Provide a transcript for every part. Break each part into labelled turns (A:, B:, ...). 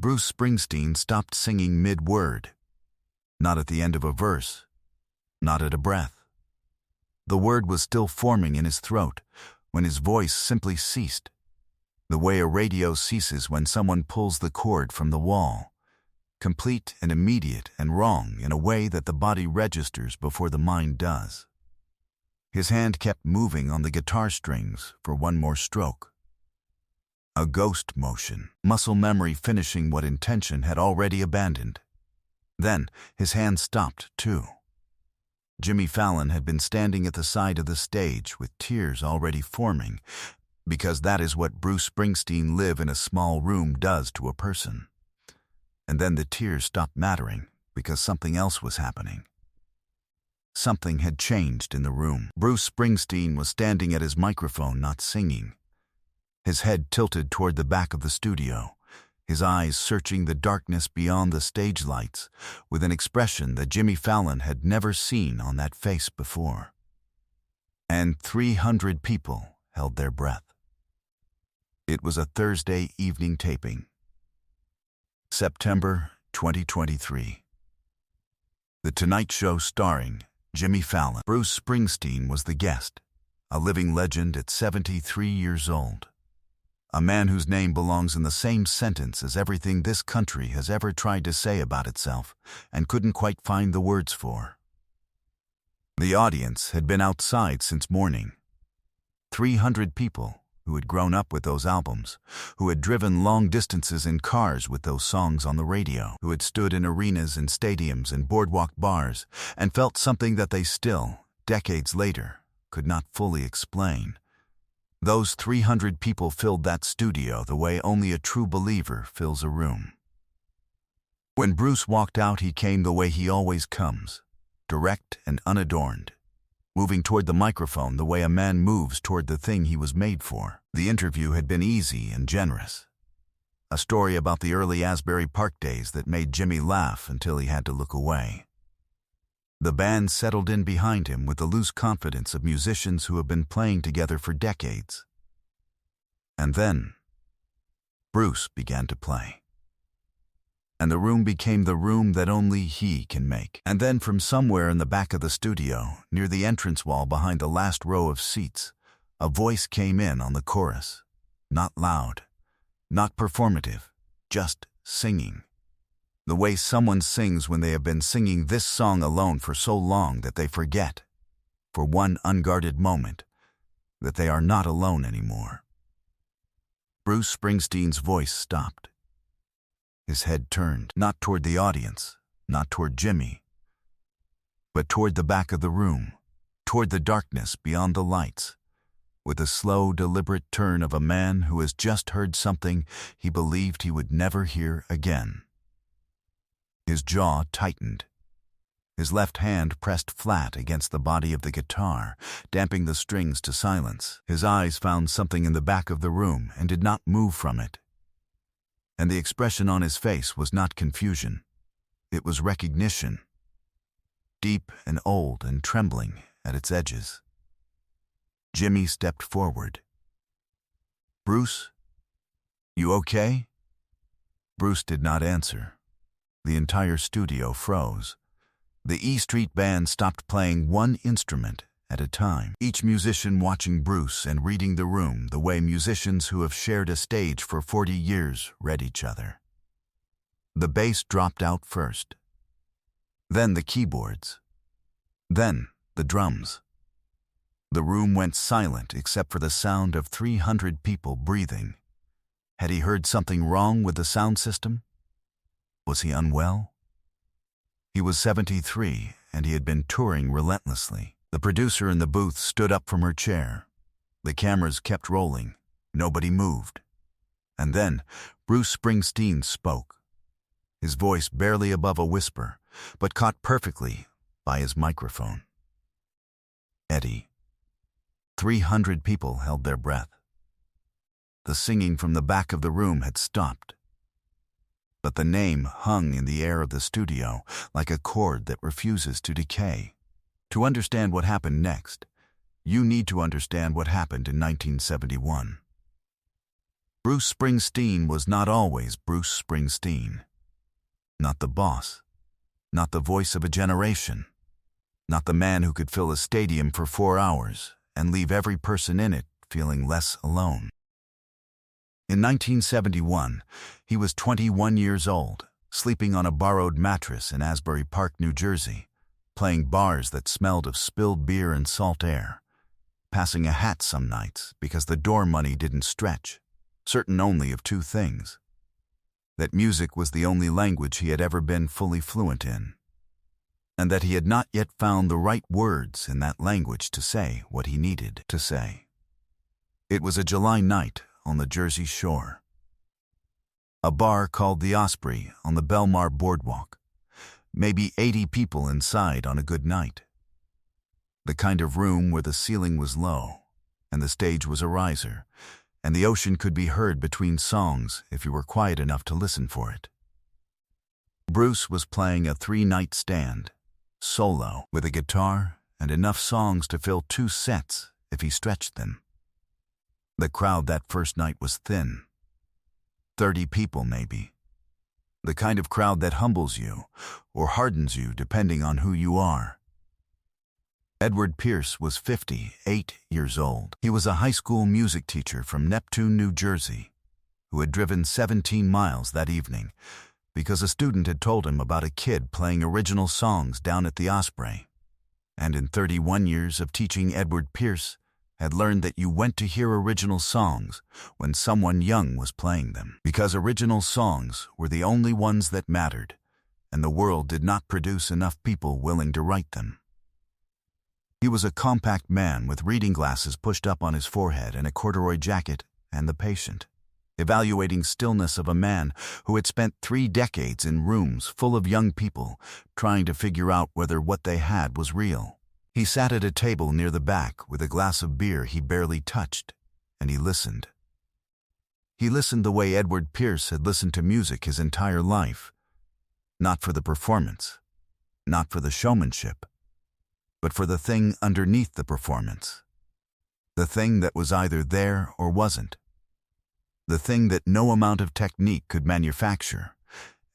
A: Bruce Springsteen stopped singing mid-word. Not at the end of a verse. Not at a breath. The word was still forming in his throat when his voice simply ceased. The way a radio ceases when someone pulls the cord from the wall. Complete and immediate and wrong in a way that the body registers before the mind does. His hand kept moving on the guitar strings for one more stroke. A ghost motion, muscle memory finishing what intention had already abandoned. Then his hand stopped, too. Jimmy Fallon had been standing at the side of the stage with tears already forming, because that is what Bruce Springsteen live in a small room does to a person. And then the tears stopped mattering because something else was happening. Something had changed in the room. Bruce Springsteen was standing at his microphone, not singing. His head tilted toward the back of the studio, his eyes searching the darkness beyond the stage lights with an expression that Jimmy Fallon had never seen on that face before. And 300 people held their breath. It was a Thursday evening taping. September 2023. The Tonight Show starring Jimmy Fallon. Bruce Springsteen was the guest, a living legend at 73 years old. A man whose name belongs in the same sentence as everything this country has ever tried to say about itself and couldn't quite find the words for. The audience had been outside since morning. 300 people who had grown up with those albums, who had driven long distances in cars with those songs on the radio, who had stood in arenas and stadiums and boardwalk bars and felt something that they still, decades later, could not fully explain. Those 300 people filled that studio the way only a true believer fills a room. When Bruce walked out, he came the way he always comes, direct and unadorned, moving toward the microphone the way a man moves toward the thing he was made for. The interview had been easy and generous. A story about the early Asbury Park days that made Jimmy laugh until he had to look away. The band settled in behind him with the loose confidence of musicians who have been playing together for decades. And then, Bruce began to play. And the room became the room that only he can make. And then from somewhere in the back of the studio, near the entrance wall behind the last row of seats, a voice came in on the chorus. Not loud, not performative, just singing. The way someone sings when they have been singing this song alone for so long that they forget, for one unguarded moment, that they are not alone anymore. Bruce Springsteen's voice stopped. His head turned, not toward the audience, not toward Jimmy, but toward the back of the room, toward the darkness beyond the lights, with the slow, deliberate turn of a man who has just heard something he believed he would never hear again. His jaw tightened. His left hand pressed flat against the body of the guitar, damping the strings to silence. His eyes found something in the back of the room and did not move from it. And the expression on his face was not confusion. It was recognition. Deep and old and trembling at its edges. Jimmy stepped forward. "Bruce, you okay?" Bruce did not answer. The entire studio froze. The E Street Band stopped playing one instrument at a time, each musician watching Bruce and reading the room the way musicians who have shared a stage for 40 years read each other. The bass dropped out first. Then the keyboards. Then the drums. The room went silent except for the sound of 300 people breathing. Had he heard something wrong with the sound system? Was he unwell? He was 73, and he had been touring relentlessly. The producer in the booth stood up from her chair. The cameras kept rolling. Nobody moved. And then Bruce Springsteen spoke, his voice barely above a whisper, but caught perfectly by his microphone. "Eddie." 300 people held their breath. The singing from the back of the room had stopped. But the name hung in the air of the studio like a cord that refuses to decay. To understand what happened next, you need to understand what happened in 1971. Bruce Springsteen was not always Bruce Springsteen. Not the boss. Not the voice of a generation. Not the man who could fill a stadium for 4 hours and leave every person in it feeling less alone. In 1971, he was 21 years old, sleeping on a borrowed mattress in Asbury Park, New Jersey, playing bars that smelled of spilled beer and salt air, passing a hat some nights because the door money didn't stretch, certain only of 2 things: that music was the only language he had ever been fully fluent in, and that he had not yet found the right words in that language to say what he needed to say. It was a July night on the Jersey Shore. A bar called the Osprey on the Belmar Boardwalk. Maybe 80 people inside on a good night. The kind of room where the ceiling was low, and the stage was a riser, and the ocean could be heard between songs if you were quiet enough to listen for it. Bruce was playing a 3-night stand, solo, with a guitar and enough songs to fill 2 sets if he stretched them. The crowd that first night was thin. 30 people, maybe. The kind of crowd that humbles you or hardens you depending on who you are. Edward Pierce was 58 years old. He was a high school music teacher from Neptune, New Jersey, who had driven 17 miles that evening because a student had told him about a kid playing original songs down at the Osprey. And in 31 years of teaching, Edward Pierce had learned that you went to hear original songs when someone young was playing them, because original songs were the only ones that mattered, and the world did not produce enough people willing to write them. He was a compact man with reading glasses pushed up on his forehead and a corduroy jacket, and the patient, evaluating stillness of a man who had spent 3 decades in rooms full of young people trying to figure out whether what they had was real. He sat at a table near the back with a glass of beer he barely touched, and he listened. He listened the way Edward Pierce had listened to music his entire life, not for the performance, not for the showmanship, but for the thing underneath the performance, the thing that was either there or wasn't, the thing that no amount of technique could manufacture,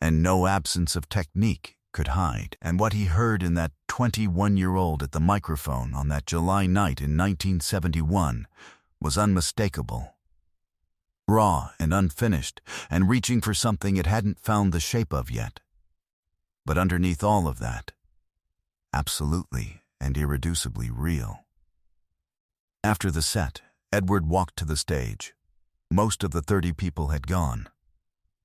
A: and no absence of technique could hide. And what he heard in that 21-year-old at the microphone on that July night in 1971 was unmistakable. Raw and unfinished, and reaching for something it hadn't found the shape of yet. But underneath all of that, absolutely and irreducibly real. After the set, Edward walked to the stage. Most of the 30 people had gone.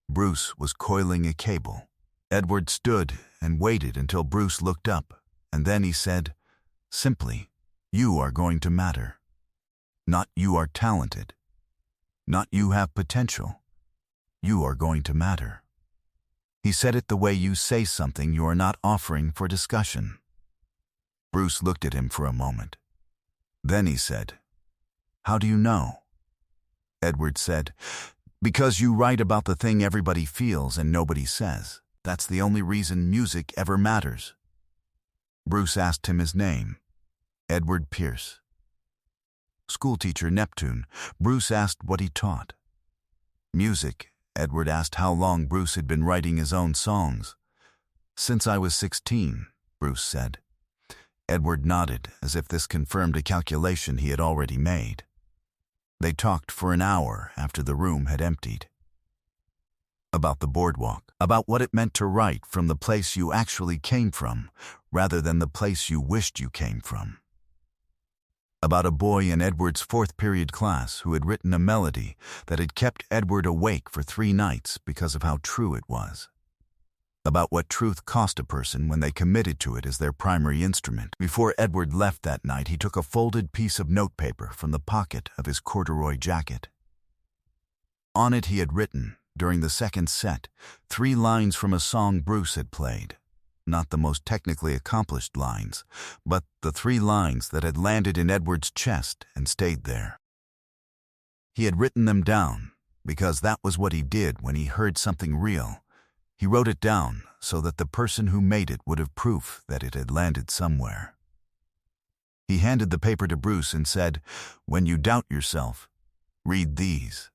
A: Bruce was coiling a cable. Edward stood and waited until Bruce looked up, and then he said, simply, "You are going to matter. Not you are talented. Not you have potential. You are going to matter." He said it the way you say something you are not offering for discussion. Bruce looked at him for a moment. Then he said, "How do you know?" Edward said, "Because you write about the thing everybody feels and nobody says. That's the only reason music ever matters." Bruce asked him his name. Edward Pierce. Schoolteacher, Neptune. Bruce asked what he taught. Music. Edward asked how long Bruce had been writing his own songs. "Since I was 16, Bruce said. Edward nodded, as if this confirmed a calculation he had already made. They talked for an hour after the room had emptied. About the boardwalk, about what it meant to write from the place you actually came from, rather than the place you wished you came from. About a boy in Edward's 4th period class who had written a melody that had kept Edward awake for 3 nights because of how true it was. About what truth cost a person when they committed to it as their primary instrument. Before Edward left that night, he took a folded piece of notepaper from the pocket of his corduroy jacket. On it he had written, during the second set, 3 lines from a song Bruce had played. Not the most technically accomplished lines, but the 3 lines that had landed in Edward's chest and stayed there. He had written them down because that was what he did when he heard something real. He wrote it down so that the person who made it would have proof that it had landed somewhere. He handed the paper to Bruce and said, "When you doubt yourself, read these."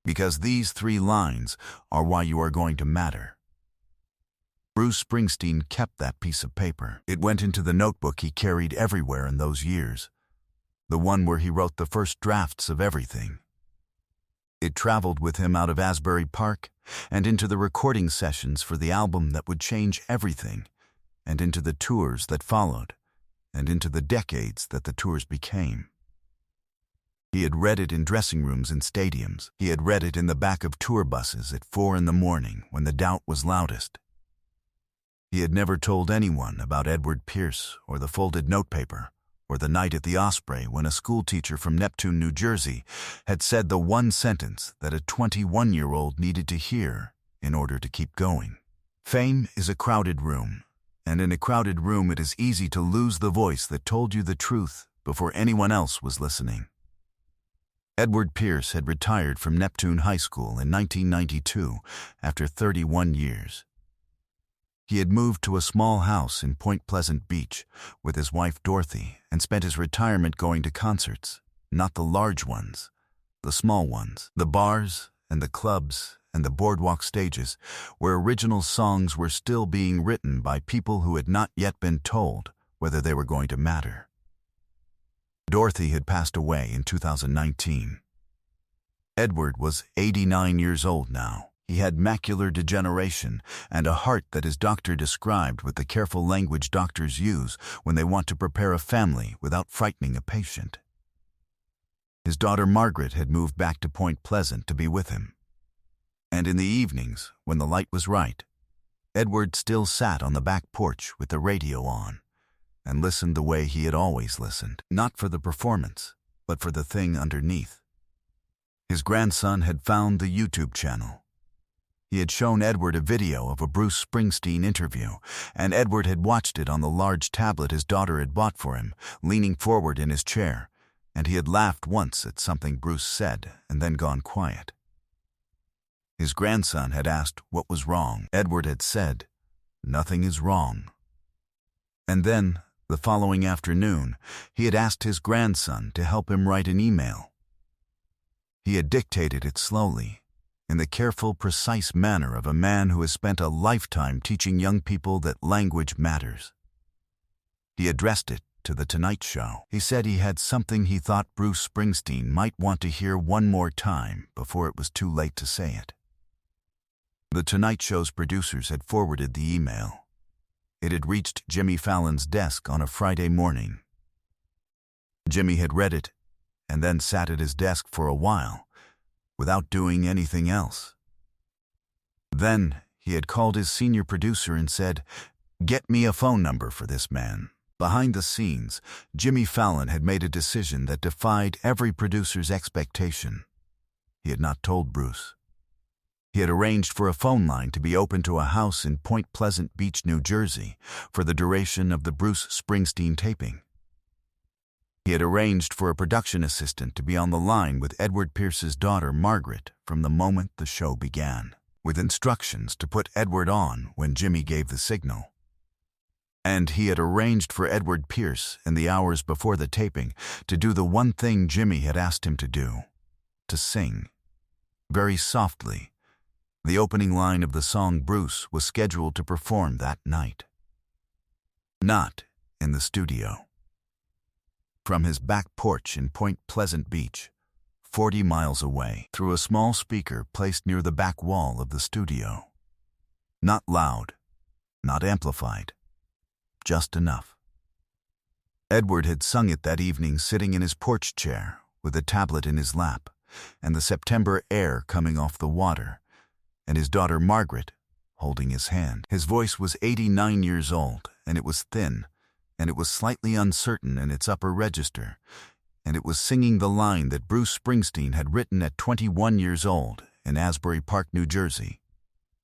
A: Because these 3 lines are why you are going to matter. Bruce Springsteen kept that piece of paper. It went into the notebook he carried everywhere in those years, the one where he wrote the first drafts of everything. It traveled with him out of Asbury Park and into the recording sessions for the album that would change everything, and into the tours that followed, and into the decades that the tours became. He had read it in dressing rooms in stadiums. He had read it in the back of tour buses at 4 in the morning when the doubt was loudest. He had never told anyone about Edward Pierce or the folded notepaper, or the night at the Osprey when a schoolteacher from Neptune, New Jersey, had said the one sentence that a 21-year-old needed to hear in order to keep going. Fame is a crowded room, and in a crowded room it is easy to lose the voice that told you the truth before anyone else was listening. Edward Pierce had retired from Neptune High School in 1992 after 31 years. He had moved to a small house in Point Pleasant Beach with his wife Dorothy and spent his retirement going to concerts, not the large ones, the small ones, the bars and the clubs and the boardwalk stages where original songs were still being written by people who had not yet been told whether they were going to matter. Dorothy had passed away in 2019. Edward was 89 years old now. He had macular degeneration and a heart that his doctor described with the careful language doctors use when they want to prepare a family without frightening a patient. His daughter Margaret had moved back to Point Pleasant to be with him. And in the evenings, when the light was right, Edward still sat on the back porch with the radio on and listened the way he had always listened, not for the performance, but for the thing underneath. His grandson had found the YouTube channel. He had shown Edward a video of a Bruce Springsteen interview, and Edward had watched it on the large tablet his daughter had bought for him, leaning forward in his chair, and he had laughed once at something Bruce said and then gone quiet. His grandson had asked what was wrong. Edward had said, "Nothing is wrong." And then, the following afternoon, he had asked his grandson to help him write an email. He had dictated it slowly, in the careful, precise manner of a man who has spent a lifetime teaching young people that language matters. He addressed it to The Tonight Show. He said he had something he thought Bruce Springsteen might want to hear one more time before it was too late to say it. The Tonight Show's producers had forwarded the email. It had reached Jimmy Fallon's desk on a Friday morning. Jimmy had read it and then sat at his desk for a while, without doing anything else. Then he had called his senior producer and said, "Get me a phone number for this man." Behind the scenes, Jimmy Fallon had made a decision that defied every producer's expectation. He had not told Bruce. He had arranged for a phone line to be open to a house in Point Pleasant Beach, New Jersey, for the duration of the Bruce Springsteen taping. He had arranged for a production assistant to be on the line with Edward Pierce's daughter, Margaret, from the moment the show began, with instructions to put Edward on when Jimmy gave the signal. And he had arranged for Edward Pierce, in the hours before the taping, to do the one thing Jimmy had asked him to do, to sing, very softly, the opening line of the song Bruce was scheduled to perform that night. Not in the studio. From his back porch in Point Pleasant Beach, 40 miles away, through a small speaker placed near the back wall of the studio. Not loud, not amplified, just enough. Edward had sung it that evening sitting in his porch chair with a tablet in his lap and the September air coming off the water, and his daughter Margaret holding his hand. His voice was 89 years old, and it was thin, and it was slightly uncertain in its upper register, and it was singing the line that Bruce Springsteen had written at 21 years old in Asbury Park, New Jersey,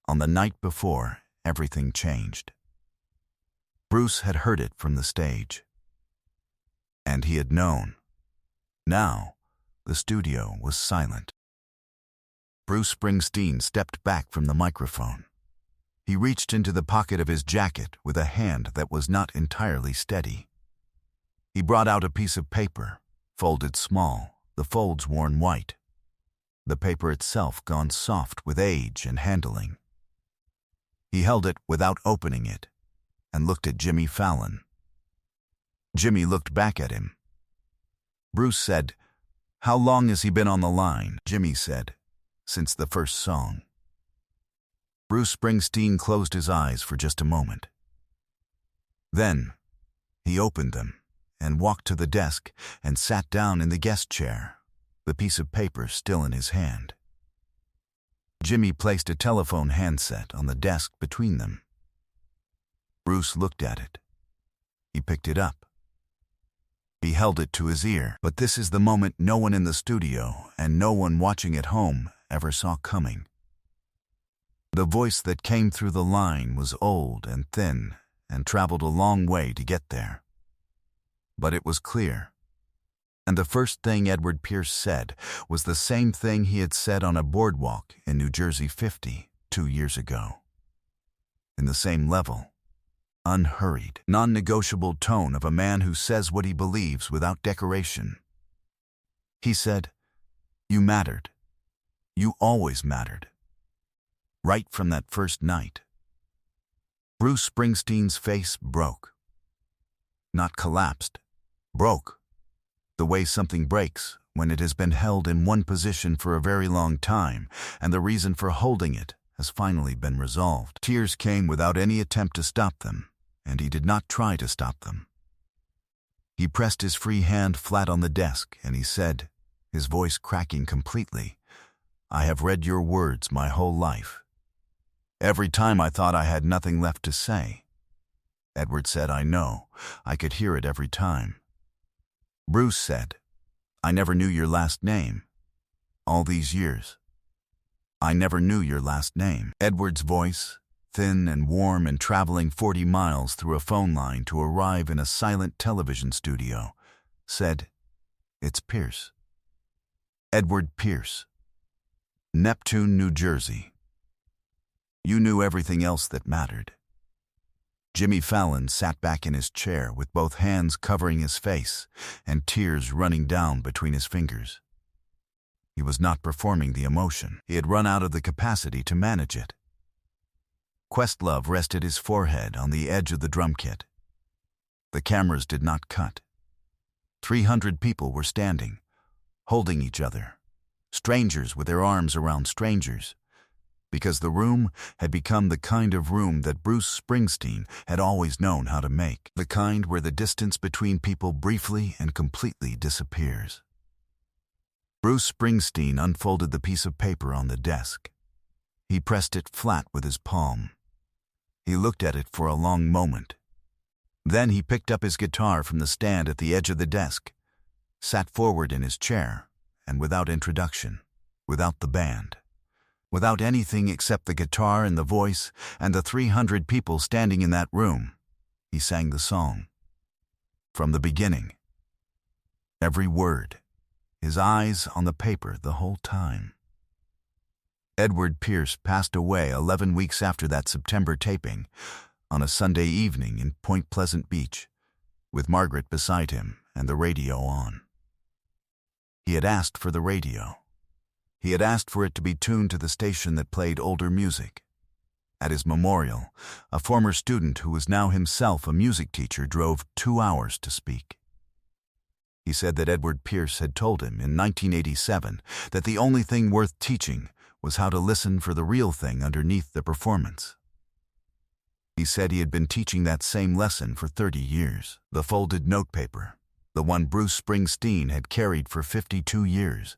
A: on the night before everything changed. Bruce had heard it from the stage, and he had known. Now, the studio was silent. Bruce Springsteen stepped back from the microphone. He reached into the pocket of his jacket with a hand that was not entirely steady. He brought out a piece of paper, folded small, the folds worn white. the paper itself gone soft with age and handling. He held it without opening it and looked at Jimmy Fallon. Jimmy looked back at him. Bruce said, "How long has he been on the line?" Jimmy said, "Since the first song." Bruce Springsteen closed his eyes for just a moment. Then, he opened them and walked to the desk and sat down in the guest chair, the piece of paper still in his hand. Jimmy placed a telephone handset on the desk between them. Bruce looked at it. He picked it up. He held it to his ear, but this is the moment no one in the studio and no one watching at home ever saw coming. The voice that came through the line was old and thin and traveled a long way to get there. But it was clear. And the first thing Edward Pierce said was the same thing he had said on a boardwalk in New Jersey 2 years ago. In the same level, unhurried, non-negotiable tone of a man who says what he believes without decoration. He said, "You mattered. You always mattered." Right from that first night. Bruce Springsteen's face broke. Not collapsed, broke. The way something breaks when it has been held in one position for a very long time, and the reason for holding it has finally been resolved. Tears came without any attempt to stop them, and he did not try to stop them. He pressed his free hand flat on the desk, and he said, his voice cracking completely, "I have read your words my whole life. Every time I thought I had nothing left to say." Edward said, "I know. I could hear it every time." Bruce said, "I never knew your last name. All these years. I never knew your last name." Edward's voice, thin and warm and traveling 40 miles through a phone line to arrive in a silent television studio, said, "It's Pierce. Edward Pierce. Neptune, New Jersey. You knew everything else that mattered." Jimmy Fallon sat back in his chair with both hands covering his face and tears running down between his fingers. He was not performing the emotion. He had run out of the capacity to manage it. Questlove rested his forehead on the edge of the drum kit. The cameras did not cut. 300 people were standing, holding each other, strangers with their arms around strangers, because the room had become the kind of room that Bruce Springsteen had always known how to make, the kind where the distance between people briefly and completely disappears. Bruce Springsteen unfolded the piece of paper on the desk. He pressed it flat with his palm. He looked at it for a long moment. Then he picked up his guitar from the stand at the edge of the desk, sat forward in his chair, and without introduction, without the band, without anything except the guitar and the voice and the 300 people standing in that room, he sang the song. From the beginning. Every word. His eyes on the paper the whole time. Edward Pierce passed away 11 weeks after that September taping, on a Sunday evening in Point Pleasant Beach, with Margaret beside him and the radio on. He had asked for the radio. He had asked for it to be tuned to the station that played older music. At his memorial, a former student who was now himself a music teacher drove 2 hours to speak. He said that Edward Pierce had told him in 1987 that the only thing worth teaching was how to listen for the real thing underneath the performance. He said he had been teaching that same lesson for 30 years. The folded notepaper, the one Bruce Springsteen had carried for 52 years,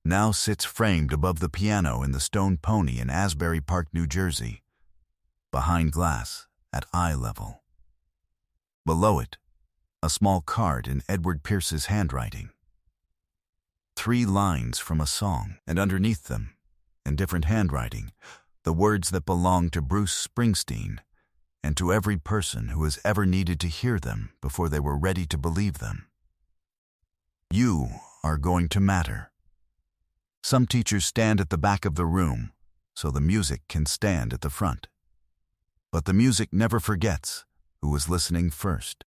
A: now sits framed above the piano in the Stone Pony in Asbury Park, New Jersey, behind glass at eye level. Below it, a small card in Edward Pierce's handwriting. 3 lines from a song, and underneath them, in different handwriting, the words that belong to Bruce Springsteen and to every person who has ever needed to hear them before they were ready to believe them. You are going to matter. Some teachers stand at the back of the room, so the music can stand at the front. But the music never forgets who was listening first.